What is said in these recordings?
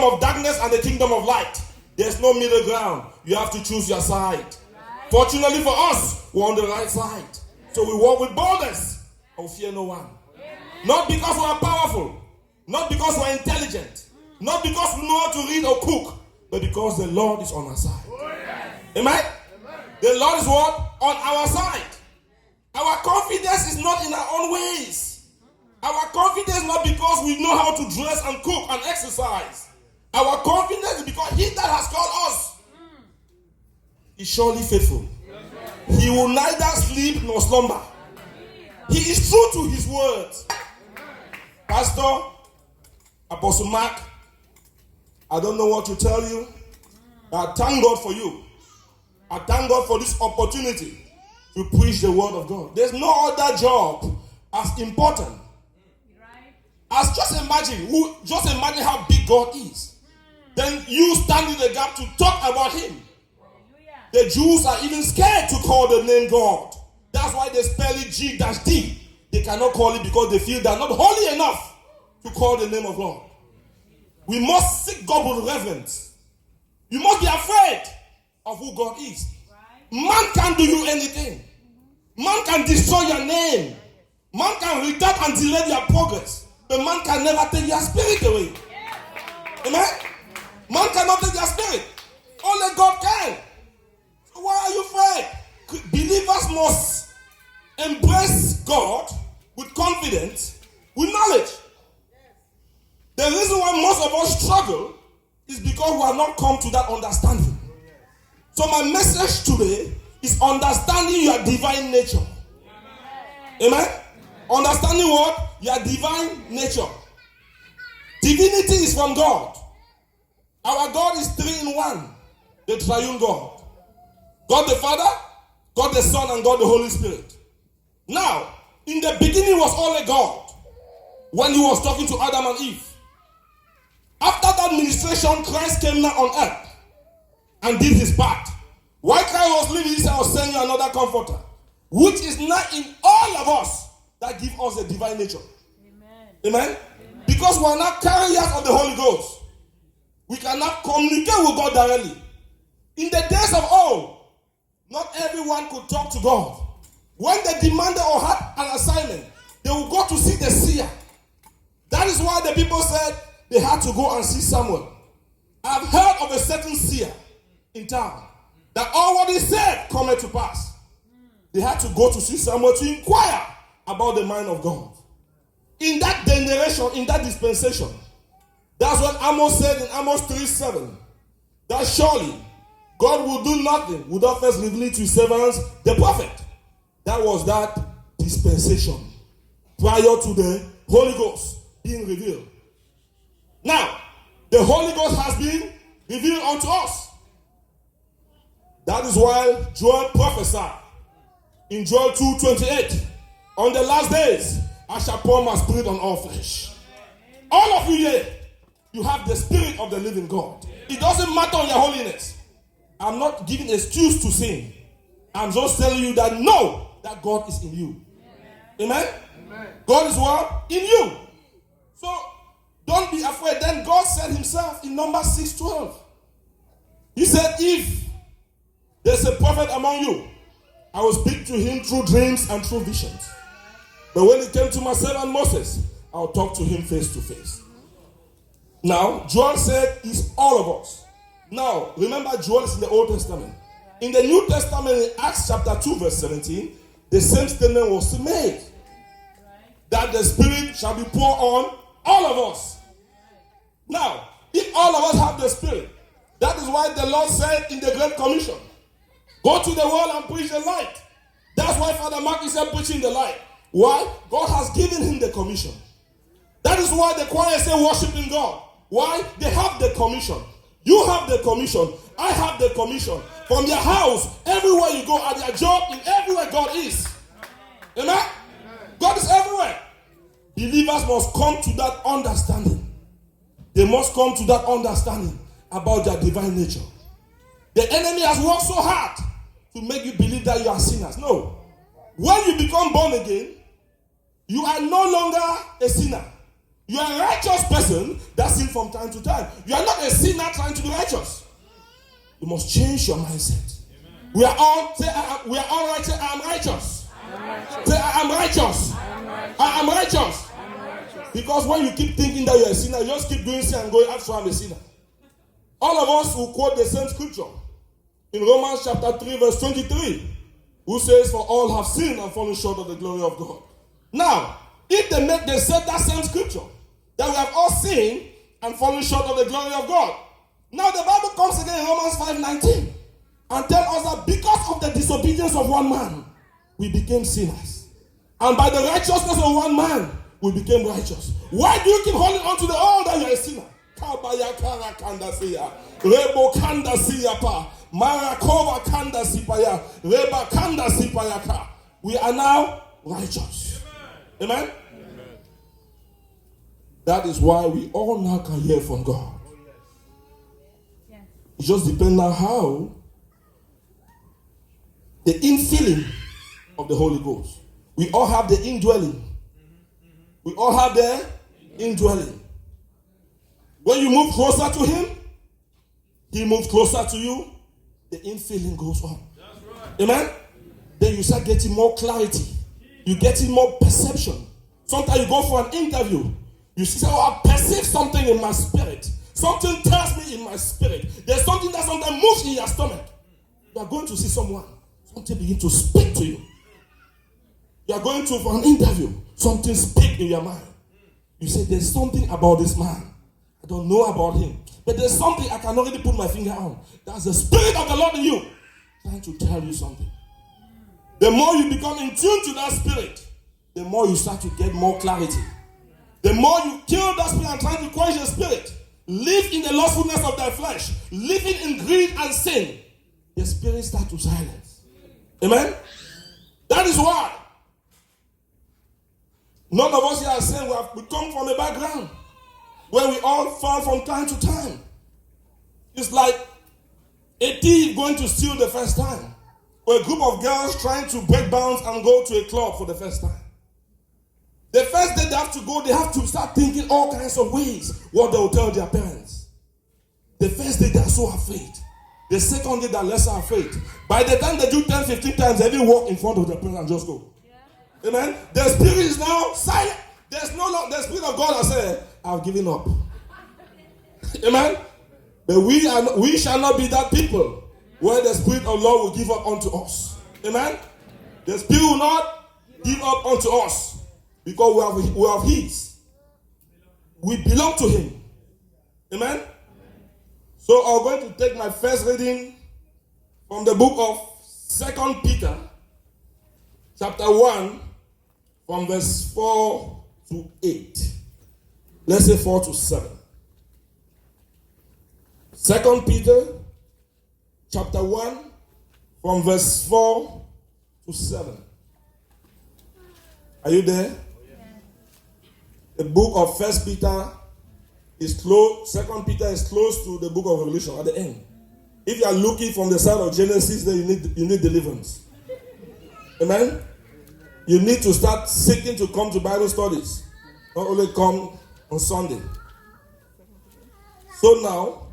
of darkness and the kingdom of light. There's no middle ground. You have to choose your side. Fortunately for us, we're on the right side. So we walk with boldness and fear no one. Not because we are powerful, not because we're intelligent, not because we know how to read or cook, but because the Lord is on our side. Amen? The Lord is what? On our side. Our confidence is not in our own ways. Our confidence is not because we know how to dress and cook and exercise. Our confidence is because He that has called us is surely faithful. He will neither sleep nor slumber. He is true to His words. Pastor, Apostle Mark, I don't know what to tell you. I thank God for you. I thank God for this opportunity to preach the word of God. There's no other job as important as just imagine how big God is. Then you stand in the gap to talk about Him. The Jews are even scared to call the name God. That's why they spell it G-D. They cannot call it because they feel they're not holy enough to call the name of God. We must seek God with reverence. You must be afraid of who God is. Man can't do you anything. Man can destroy your name. Man can retard and delay your progress. But man can never take your spirit away. Amen? Man cannot take your spirit. Only God can. So why are you afraid? Believers must embrace God with confidence, with knowledge. The reason why most of us struggle is because we have not come to that understanding. So my message today is understanding your divine nature. Amen? Understanding what? Your divine nature. Divinity is from God. Our God is 3 in 1. The triune God. God the Father, God the Son, and God the Holy Spirit. Now, in the beginning was only God. When He was talking to Adam and Eve. After that ministration, Christ came now on earth and did His part. While Christ was leaving, He said, I will send you another comforter, which is not in all of us that give us the divine nature. Amen? Because we are not carriers of the Holy Ghost. We cannot communicate with God directly. In the days of old, not everyone could talk to God. When they demanded or had an assignment, they would go to see the seer. That is why the people said they had to go and see Samuel. I've heard of a certain seer in town that all what he said cometh to pass. They had to go to see Samuel to inquire about the mind of God. In that generation, in that dispensation, that's what Amos said in Amos 3:7. That surely God will do nothing without first revealing to His servants the prophet. That was that dispensation prior to the Holy Ghost being revealed. Now, the Holy Ghost has been revealed unto us. That is why Joel prophesied in Joel 2:28. On the last days, I shall pour my spirit on all flesh. All of you here, you have the spirit of the living God. It doesn't matter on your holiness. I'm not giving excuse to sin. I'm just telling you that know that God is in you. Amen? God is what? In you. So, don't be afraid. Then God said Himself in Numbers 6:12. He said, if there's a prophet among you, I will speak to him through dreams and through visions. But when it came to my servant Moses, I'll talk to him face to face. Now, Joel said it's all of us. Now, remember Joel is in the Old Testament. In the New Testament, in Acts chapter 2 verse 17, the same statement was made. That the Spirit shall be poured on all of us. Now, if all of us have the Spirit, that is why the Lord said in the Great Commission, go to the world and preach the light. That's why Father Mark is preaching the light. Why? God has given him the commission. That is why the choir say worshiping God. Why? They have the commission. You have the commission. I have the commission. From your house, everywhere you go, at your job, in everywhere God is. Amen? God is everywhere. Believers must come to that understanding. They must come to that understanding about their divine nature. The enemy has worked so hard to make you believe that you are sinners. No. When you become born again, you are no longer a sinner. You are a righteous person that sins from time to time. You are not a sinner trying to be righteous. You must change your mindset. Amen. We are all right. Say, I am righteous. Say, I am righteous. I am righteous. Because when you keep thinking that you are a sinner, you just keep doing sin and going, actually I'm a sinner. All of us will quote the same scripture in Romans chapter 3 verse 23, who says, for all have sinned and fallen short of the glory of God. Now, if they said that same scripture, that we have all sinned and fallen short of the glory of God. Now the Bible comes again in Romans 5:19 and tells us that because of the disobedience of one man, we became sinners. And by the righteousness of one man, we became righteous. Why do you keep holding on to the old that you are a sinner? Rebo kanda siyapa, marakova kanda sipaya, reba kanda sipayaka. We are now righteous. Amen? Amen? That is why we all now can hear from God. It just depends on how the infilling of the Holy Ghost. We all have the indwelling. We all have the indwelling. When you move closer to Him, He moves closer to you. The infilling goes on. Right. Amen? Then you start getting more clarity. You getting more perception. Sometimes you go for an interview. You say, oh, I perceive something in my spirit. Something tells me in my spirit. There's something that sometimes moves in your stomach. You are going to see someone. Something begin to speak to you. You are going to for an interview. Something speak in your mind. You say, there's something about this man. I don't know about him. But there's something I can already put my finger on. That's the Spirit of the Lord in you. Trying to tell you something. The more you become in tune to that Spirit, the more you start to get more clarity. The more you kill that spirit and try to quench the spirit, live in the lustfulness of thy flesh, living in greed and sin, the spirit starts to silence. Amen? That is why none of us here are saying we come from a background where we all fall from time to time. It's like a thief going to steal the first time, or a group of girls trying to break bounds and go to a club for the first time. The first day they have to go, they have to start thinking all kinds of ways what they will tell their parents. The first day they are so afraid. The second day they are lesser afraid. By the time they do 10, 15 times, they even walk in front of their parents and just go. Yeah. Amen? The spirit is now silent. There's no longer, the Spirit of God has said, I've given up. Amen? But we shall not be that people where the Spirit of Lord will give up unto us. Amen? The Spirit will not give up unto us. Because we have His. We belong to Him. Amen? So I'm going to take my first reading from the book of 2 Peter, chapter 1, from verse 4 to 8. Let's say 4 to 7. 2 Peter, chapter 1, from verse 4 to 7. Are you there? The book of 1 Peter is close. 2 Peter is close to the book of Revelation at the end. If you are looking from the side of Genesis, then you need deliverance. Amen? You need to start seeking to come to Bible studies. Not only come on Sunday. So now,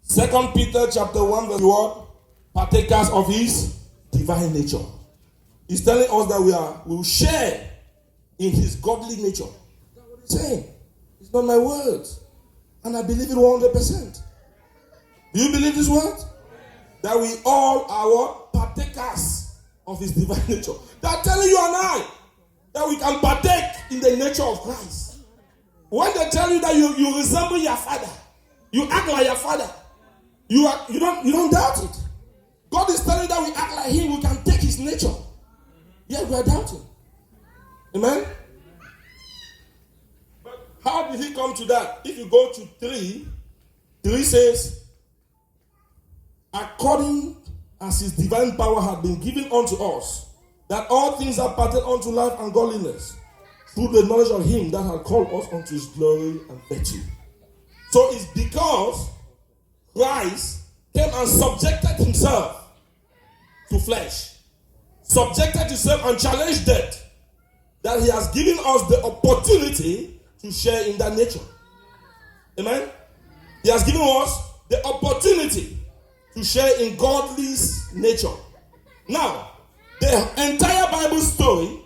2 Peter chapter 1 verse 1, partakers of His divine nature. He's telling us that we will share in His godly nature. That's what He's saying. It's not my words. And I believe it 100%. Do you believe this word? That we all are what? Partakers of His divine nature. They're telling you and I that we can partake in the nature of Christ. When they tell you that you resemble your father, you act like your father, you don't doubt it. God is telling you that we act like Him, we can take His nature. Yet we are doubting. Amen? But how did He come to that? If you go to 3 says, according as His divine power had been given unto us, that all things are parted unto life and godliness, through the knowledge of Him that had called us unto His glory and virtue. So it's because Christ came and subjected Himself to flesh, subjected Himself and challenged death, that He has given us the opportunity to share in that nature. Amen? He has given us the opportunity to share in godly's nature. Now, the entire Bible story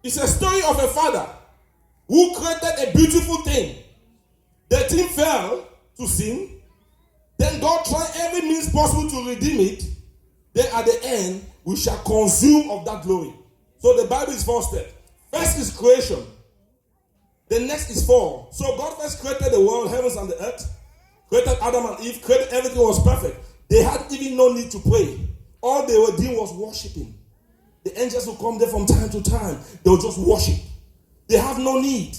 is a story of a father who created a beautiful thing. The thing fell to sin. Then God tried every means possible to redeem it. Then at the end, we shall consume of that glory. So the Bible is 4 steps. First is creation. The next is fall. So God first created the world, heavens and the earth. Created Adam and Eve. Created everything was perfect. They had even no need to pray. All they were doing was worshiping. The angels will come there from time to time. They will just worship. They have no need.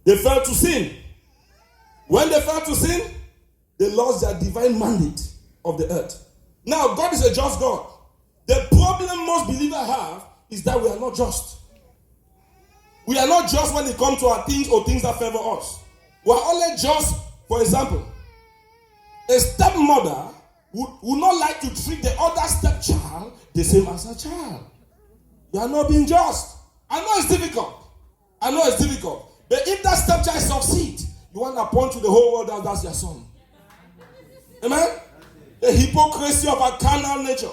They fell to sin. When they fell to sin, they lost their divine mandate of the earth. Now, God is a just God. The problem most believers have is that we are not just. We are not just when it comes to our things or things that favor us. We are only just, for example, a stepmother would not like to treat the other stepchild the same as her child. You are not being just. I know it's difficult. But if that stepchild succeeds, you want to point to the whole world that that's your son. Amen? The hypocrisy of our carnal nature.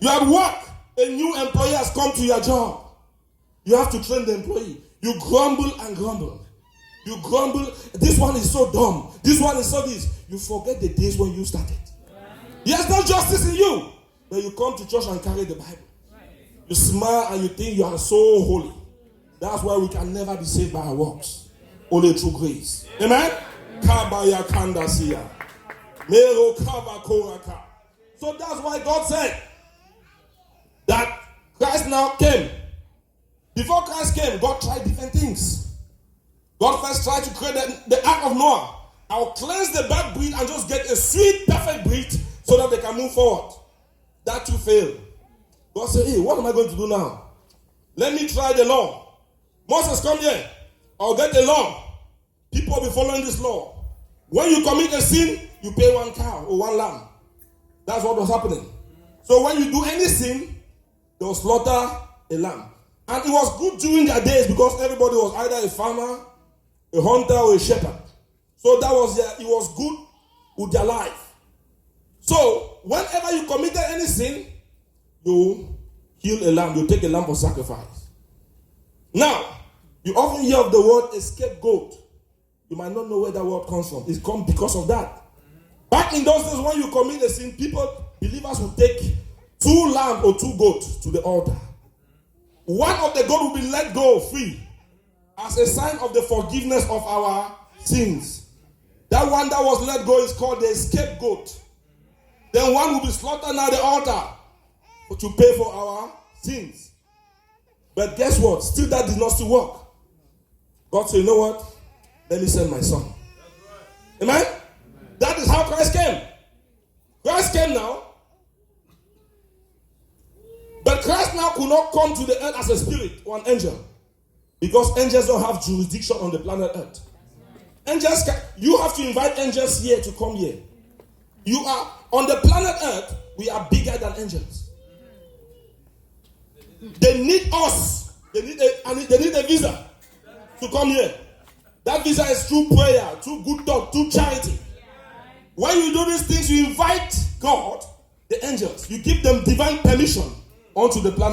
You are at work. A new employee has come to your job. You have to train the employee. You grumble and grumble. You grumble. This one is so dumb. This one is so this. You forget the days when you started. There's no justice in you. But you come to church and carry the Bible. You smile and you think you are so holy. That's why we can never be saved by our works. Only through grace. Amen? Kabaya kandasiya. Mero kaba koraka. So that's why God said that Christ now came. Before Christ came, God tried different things. God first tried to create the ark of Noah. I'll cleanse the bad breed and just get a sweet, perfect breed so that they can move forward. That too failed. God said, hey, what am I going to do now? Let me try the law. Moses, come here. I'll get the law. People will be following this law. When you commit a sin, you pay 1 cow or 1 lamb. That's what was happening. So when you do any sin, they will slaughter a lamb. And it was good during their days because everybody was either a farmer, a hunter, or a shepherd. So it was good with their life. So whenever you committed any sin, you kill a lamb. You take a lamb for sacrifice. Now, you often hear of the word a scapegoat. You might not know where that word comes from. It comes because of that. Back in those days when you commit a sin, believers would take 2 lambs or 2 goats to the altar. One of the goats will be let go free as a sign of the forgiveness of our sins. That one that was let go is called the scapegoat. Then one will be slaughtered at the altar to pay for our sins. But guess what? Still that did not still work. God said, you know what? Let me send my son. Amen? That is how Christ came. Christ came now. But Christ now could not come to the earth as a spirit or an angel. Because angels don't have jurisdiction on the planet earth. Angels, you have to invite angels here to come here. You are, on the planet earth, we are bigger than angels. They need us. They need a visa to come here. That visa is through prayer, through good talk, through charity. When you do these things, you invite God, the angels. You give them divine permission onto the planet.